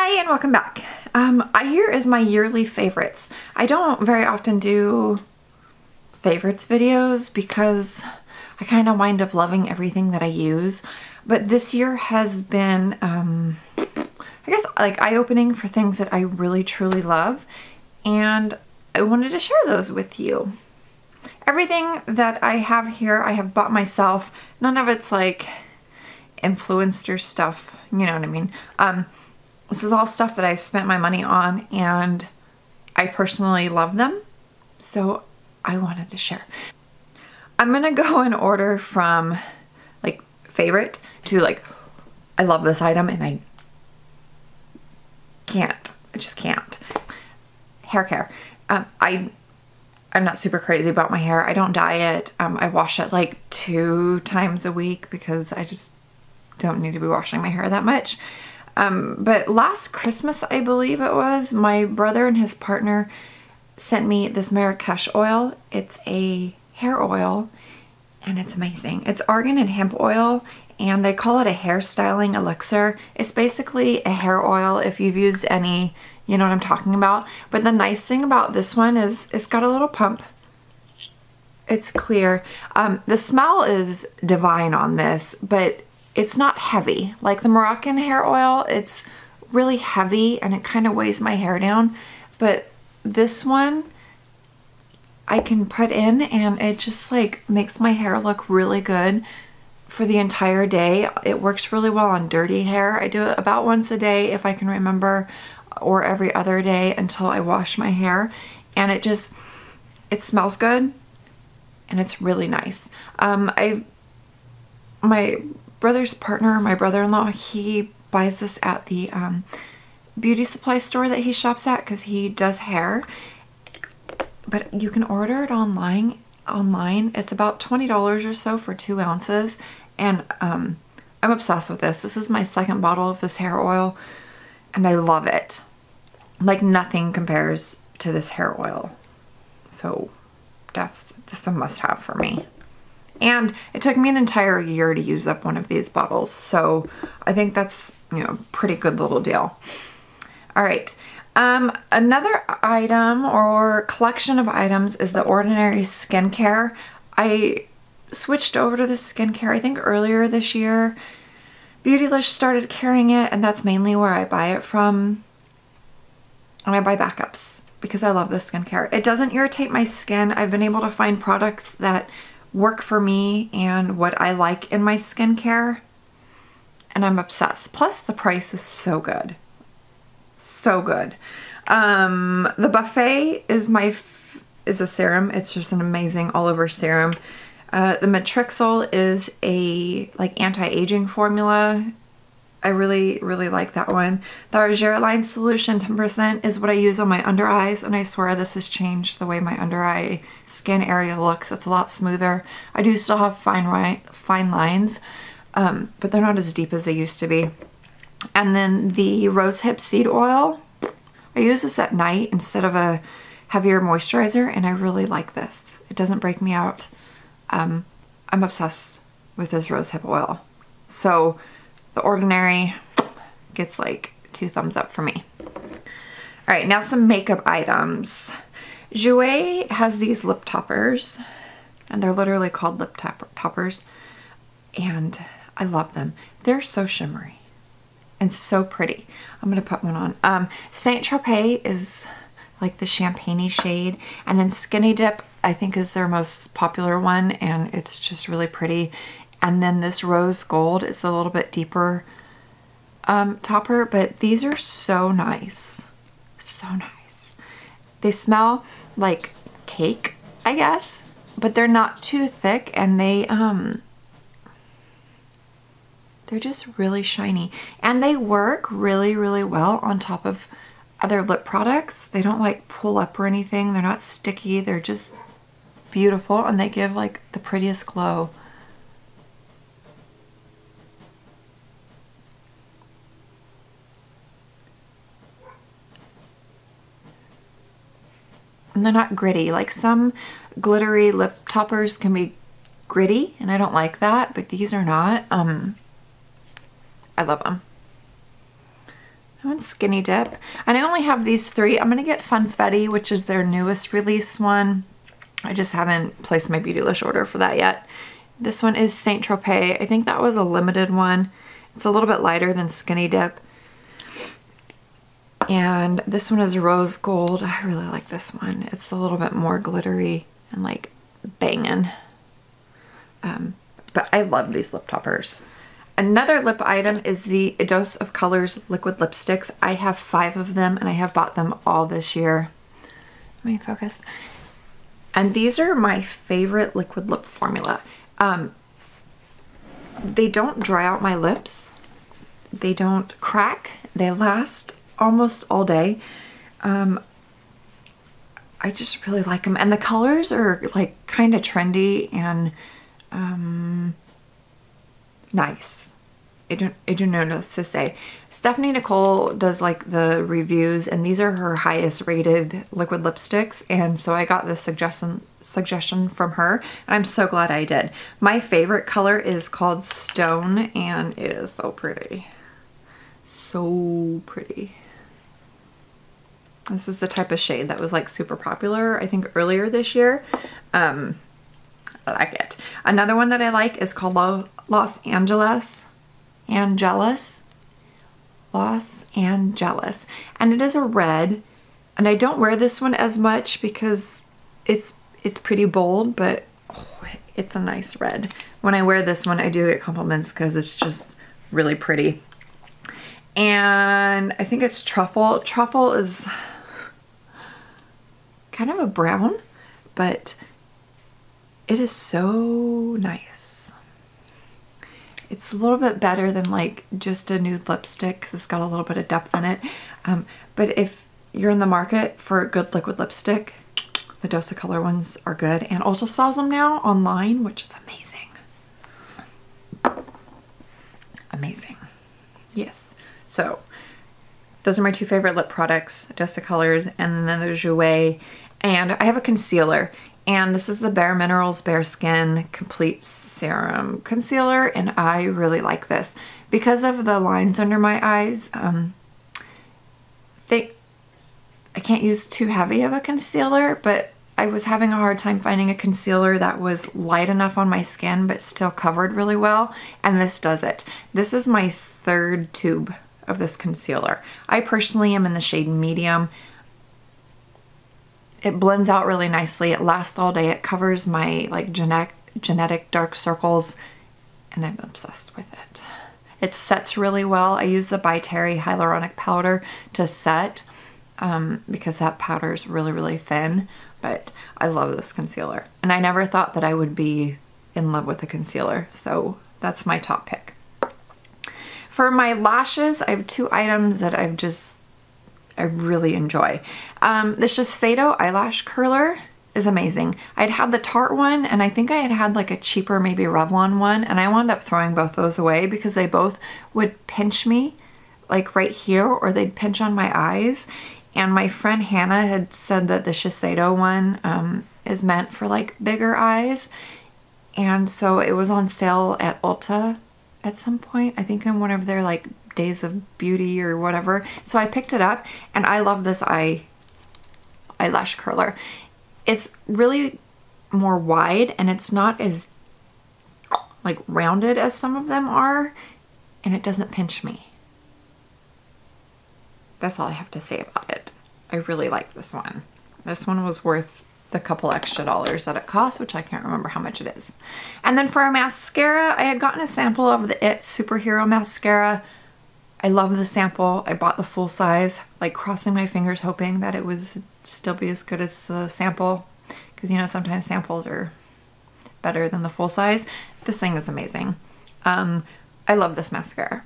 Hi and welcome back. Here is my yearly favorites. I don't very often do favorites videos because I kind of wind up loving everything that I use, but this year has been I guess like eye-opening for things that I really truly love, and I wanted to share those with you. Everything that I have here I have bought myself. None of it's like Influenster stuff, you know what I mean. This is all stuff that I've spent my money on and I personally love them, so I wanted to share. I'm gonna go in order from like favorite to like I love this item and I just can't. Hair care. I'm not super crazy about my hair. I don't dye it. I wash it like 2 times a week because I just don't need to be washing my hair that much. But last Christmas, I believe it was, my brother and his partner sent me this Marrakesh oil. It's a hair oil and it's amazing. It's argan and hemp oil and they call it a hair styling elixir. It's basically a hair oil if you've used any, you know what I'm talking about. But the nice thing about this one is it's got a little pump. It's clear. The smell is divine on this, but it's not heavy. Like the Moroccan hair oil, it's really heavy and it kind of weighs my hair down. But this one I can put in and it just like makes my hair look really good for the entire day. It works really well on dirty hair. I do it about once a day if I can remember, or every other day until I wash my hair. And it smells good and it's really nice. My brother's partner, my brother-in-law, he buys this at the beauty supply store that he shops at because he does hair. But you can order it online. It's about $20 or so for 2 ounces. And I'm obsessed with this. This is my second bottle of this hair oil and I love it. Like nothing compares to this hair oil. So this is a must-have for me. And it took me an entire year to use up one of these bottles. So I think that's, you know, pretty good little deal. All right. Another item or collection of items is the Ordinary skincare. I switched over to this skincare, I think earlier this year. Beautylish started carrying it and that's mainly where I buy it from. And I buy backups because I love this skincare. It doesn't irritate my skin. I've been able to find products that work for me and what I like in my skincare, and I'm obsessed. Plus the price is so good. So good. The Buffet is a serum. It's just an amazing all over serum. The Matrixyl is a like anti-aging formula. I really like that one. The Argireline solution 10% is what I use on my under eyes, and I swear this has changed the way my under eye skin area looks. It's a lot smoother. I do still have fine lines, but they're not as deep as they used to be. And then the Rosehip Seed Oil. I use this at night instead of a heavier moisturizer, and I really like this. It doesn't break me out. I'm obsessed with this Rosehip oil. So The Ordinary gets like 2 thumbs up for me. All right, now some makeup items. Jouer has these lip toppers, and they're literally called lip toppers, and I love them. They're so shimmery and so pretty. I'm gonna put one on. Saint Tropez is like the champagne-y shade, and then Skinny Dip I think is their most popular one, and it's just really pretty. And then this Rose Gold is a little bit deeper topper, but these are so nice. So nice. They smell like cake, I guess, but they're not too thick, and they're just really shiny. And they work really well on top of other lip products. They don't like pull up or anything. They're not sticky. They're just beautiful, and they give like the prettiest glow. And they're not gritty. Like some glittery lip toppers can be gritty, and I don't like that, but these are not. I love them. one's Skinny Dip. And I only have these 3. I'm going to get Funfetti, which is their newest release one. I just haven't placed my Beautylish order for that yet. This one is Saint Tropez. I think that was a limited one. It's a little bit lighter than Skinny Dip. And this one is Rose Gold. I really like this one. It's a little bit more glittery and like banging. But I love these lip toppers. Another lip item is the A Dose of Colors liquid lipsticks. I have 5 of them and I have bought them all this year. Let me focus. And these are my favorite liquid lip formula. They don't dry out my lips. They don't crack. They last almost all day. I just really like them. And the colors are like kind of trendy and nice. I don't know what else to say. Stephanie Nicole does like the reviews and these are her highest rated liquid lipsticks, and so I got this suggestion from her and I'm so glad I did. My favorite color is called Stone and it is so pretty. So pretty. This is the type of shade that was like super popular I think earlier this year. I like it. Another one that I like is called Los Angeles. And it is a red, and I don't wear this one as much because it's pretty bold, but oh, it's a nice red. When I wear this one I do get compliments because it's just really pretty. And I think it's Truffle. Truffle is kind of a brown, but it is so nice. It's a little bit better than like just a nude lipstick because it's got a little bit of depth in it. But if you're in the market for a good liquid lipstick, the Dose of Color ones are good. And Ulta sells them now online, which is amazing. Amazing. Yes. So those are my 2 favorite lip products, Dose of Colors, and then there's Jouer. And I have a concealer. And this is the Bare Minerals BareSkin Complete Serum Concealer, and I really like this. Because of the lines under my eyes, I can't use too heavy of a concealer, but I was having a hard time finding a concealer that was light enough on my skin but still covered really well, and this does it. This is my 3rd tube of this concealer. I personally am in the shade Medium. It blends out really nicely. It lasts all day. It covers my like genetic dark circles and I'm obsessed with it. It sets really well. I use the By Terry hyaluronic powder to set because that powder is really, really thin, but I love this concealer. And I never thought that I would be in love with a concealer, so that's my top pick. For my lashes, I have 2 items that I really enjoy. The Shiseido eyelash curler is amazing. I'd had the Tarte one and I think I had like a cheaper maybe Revlon one, and I wound up throwing both those away because they both would pinch me like right here, or they'd pinch on my eyes. And my friend Hannah had said that the Shiseido one is meant for like bigger eyes, and so it was on sale at Ulta at some point, I think in one of their like Days of Beauty or whatever. So I picked it up and I love this eyelash curler. It's really more wide and it's not as like rounded as some of them are, and it doesn't pinch me. That's all I have to say about it. I really like this one. This one was worth the couple extra dollars that it cost, which I can't remember how much it is. And then for a mascara, I had gotten a sample of the It Superhero Mascara. I love the sample. I bought the full size, like crossing my fingers hoping that it would still be as good as the sample, because you know sometimes samples are better than the full size. This thing is amazing. I love this mascara.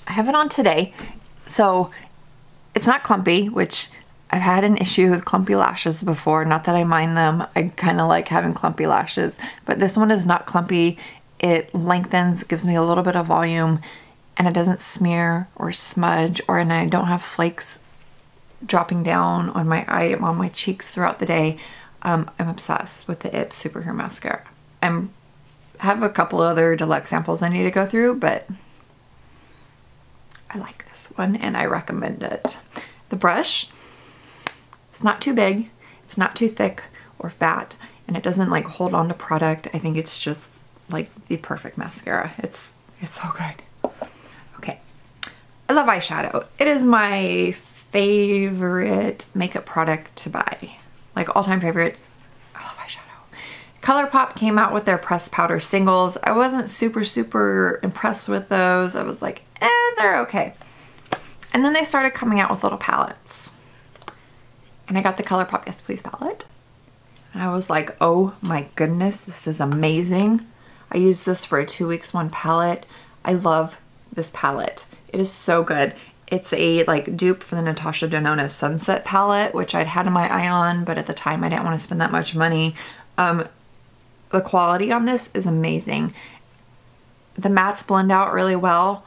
I have it on today, so it's not clumpy, which I've had an issue with clumpy lashes before. Not that I mind them. I kind of like having clumpy lashes, but this one is not clumpy. It lengthens, gives me a little bit of volume, and it doesn't smear or smudge, and I don't have flakes dropping down on my cheeks throughout the day. I'm obsessed with the It Superhero Mascara. I have a couple other deluxe samples I need to go through, but I like this one and I recommend it. The brush, it's not too big, it's not too thick or fat, and it doesn't like hold on to product. I think it's just like the perfect mascara. It's so good. Okay, I love eyeshadow. It is my favorite makeup product to buy, like all-time favorite. I love eyeshadow. ColourPop came out with their pressed powder singles. I wasn't super impressed with those. I was like, they're okay. And then they started coming out with little palettes. And I got the ColourPop Yes Please palette. And I was like, oh my goodness, this is amazing. I used this for a 2 weeks one palette. I love this palette. It is so good. It's a like dupe for the Natasha Denona Sunset palette, which I'd had in my eye on, but at the time I didn't want to spend that much money. The quality on this is amazing. The mattes blend out really well.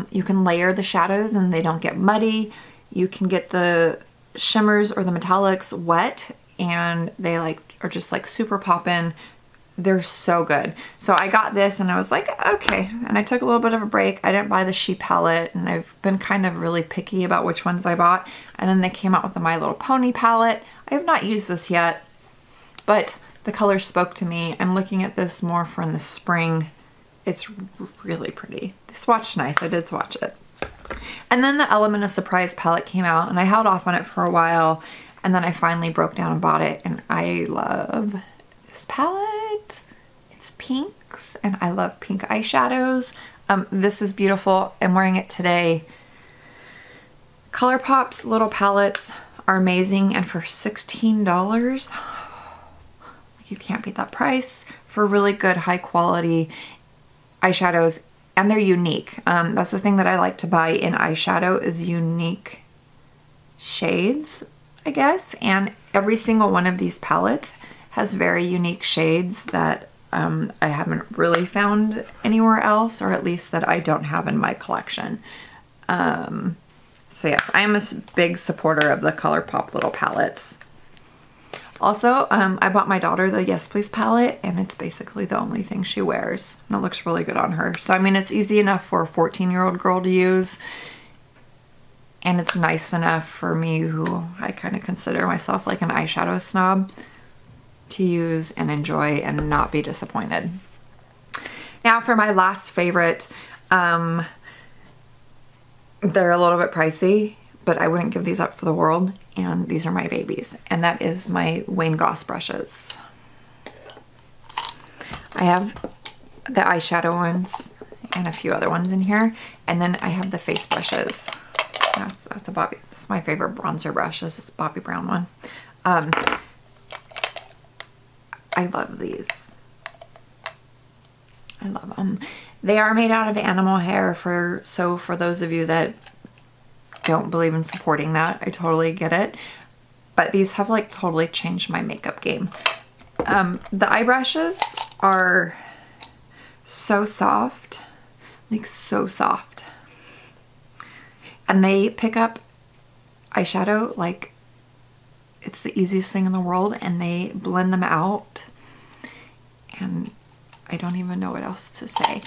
You can layer the shadows and they don't get muddy. You can get the shimmers or the metallics wet and they like are just like super poppin'. They're so good. So I got this and I was like, okay. And I took a little bit of a break. I didn't buy the She palette and I've been kind of really picky about which ones I bought. And then they came out with the My Little Pony palette. I have not used this yet, but the color spoke to me. I'm looking at this more for in the spring. It's really pretty. The swatch's nice. I did swatch it. And then the Element of Surprise palette came out and I held off on it for a while and then I finally broke down and bought it and I love this palette. It's pinks and I love pink eyeshadows. This is beautiful. I'm wearing it today. ColourPop's little palettes are amazing and for $16, you can't beat that price for really good high quality eyeshadows, and they're unique. That's the thing that I like to buy in eyeshadow is unique shades, I guess, and every single one of these palettes has very unique shades that I haven't really found anywhere else, or at least that I don't have in my collection. So yes, I am a big supporter of the ColourPop little palettes. Also, I bought my daughter the Yes Please palette and it's basically the only thing she wears and it looks really good on her. So I mean, it's easy enough for a 14-year-old girl to use and it's nice enough for me, who I kind of consider myself like an eyeshadow snob, to use and enjoy and not be disappointed. Now for my last favorite, they're a little bit pricey, but I wouldn't give these up for the world. And these are my babies. And that is my Wayne Goss brushes. I have the eyeshadow ones and a few other ones in here. And then I have the face brushes. That's a Bobbi. That's my favorite bronzer brush, is this Bobbi Brown one. I love these. I love them. They are made out of animal hair, so for those of you that don't believe in supporting that, I totally get it. But these have like totally changed my makeup game. The eye brushes are so soft, like so soft. And they pick up eyeshadow like it's the easiest thing in the world, and they blend them out. And I don't even know what else to say.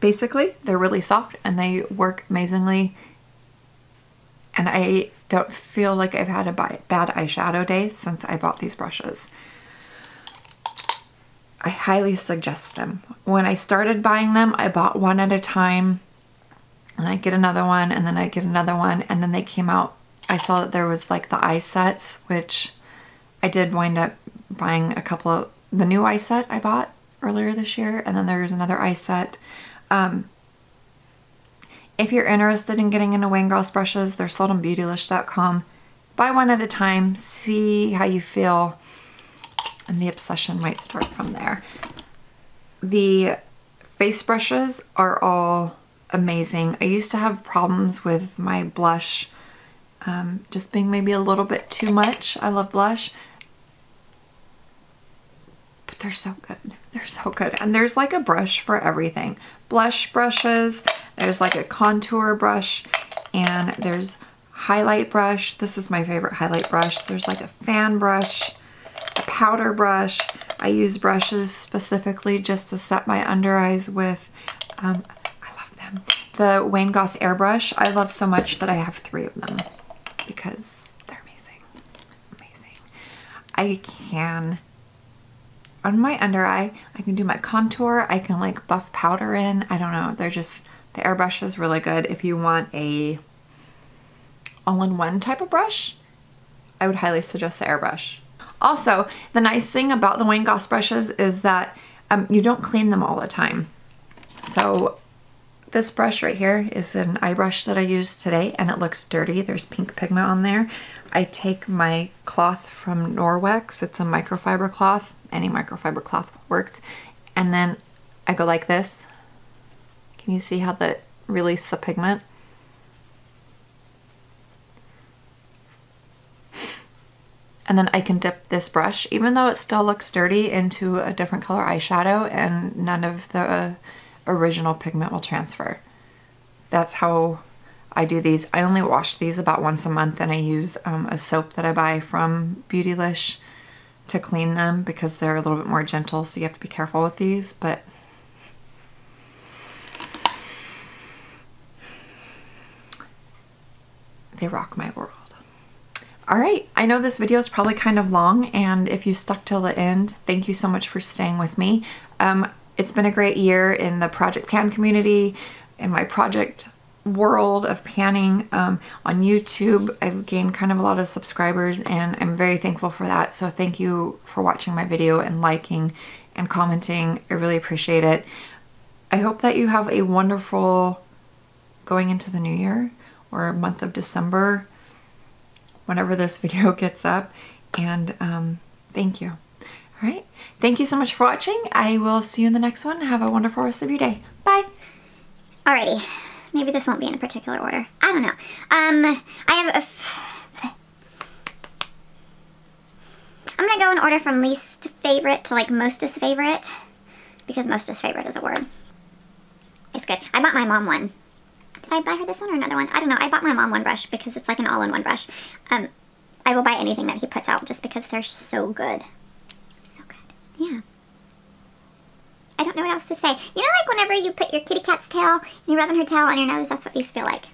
Basically, they're really soft and they work amazingly. And I don't feel like I've had a bad eyeshadow day since I bought these brushes. I highly suggest them. When I started buying them, I bought one at a time and I'd get another one and then I'd get another one, and then they came out. I saw that there was like the eye sets, which I did wind up buying a couple of the new eye set I bought earlier this year, and then there's another eye set. If you're interested in getting into Wayne Goss brushes, they're sold on beautylish.com. Buy one at a time, see how you feel, and the obsession might start from there. The face brushes are all amazing. I used to have problems with my blush just being maybe a little bit too much. I love blush, but they're so good. They're so good. And there's like a brush for everything. Blush brushes, there's like a contour brush, and there's highlight brush. This is my favorite highlight brush. There's like a fan brush, a powder brush. I use brushes specifically just to set my under eyes with. I love them. the Wayne Goss airbrush I love so much that I have 3 of them because they're amazing. Amazing. I can, on my under eye, I can do my contour. I can like buff powder in. I don't know. They're just, the airbrush is really good. If you want a all-in-one type of brush, I would highly suggest the airbrush. Also, the nice thing about the Wayne Goss brushes is that you don't clean them all the time. So this brush right here is an eye brush that I used today and it looks dirty. There's pink pigment on there. I take my cloth from Norwex. It's a microfiber cloth. Any microfiber cloth works. And then I go like this. Can you see how that releases the pigment? And then I can dip this brush, even though it still looks dirty, into a different color eyeshadow and none of the original pigment will transfer. That's how I do these. I only wash these about once a month and I use a soap that I buy from Beautylish to clean them because they're a little bit more gentle, so you have to be careful with these, but they rock my world. All right, I know this video is probably kind of long, and if you stuck till the end, thank you so much for staying with me. It's been a great year in the Project Pan community, in my project world of panning. On YouTube, I've gained kind of a lot of subscribers, and I'm very thankful for that. So thank you for watching my video and liking and commenting. I really appreciate it. I hope that you have a wonderful going into the new year or month of December, whenever this video gets up, and thank you. All right, thank you so much for watching. I will see you in the next one. Have a wonderful rest of your day. Bye. Alrighty, maybe this won't be in a particular order. I don't know. I have I'm gonna go in order from least favorite to like mostest favorite, because mostest favorite is a word. It's good. I bought my mom one. Did I buy her this one or another one? I don't know. I bought my mom one brush because it's like an all-in-one brush. I will buy anything that he puts out just because they're so good. So good. Yeah. I don't know what else to say. You know, like whenever you put your kitty cat's tail and you're rubbing her tail on your nose, that's what these feel like.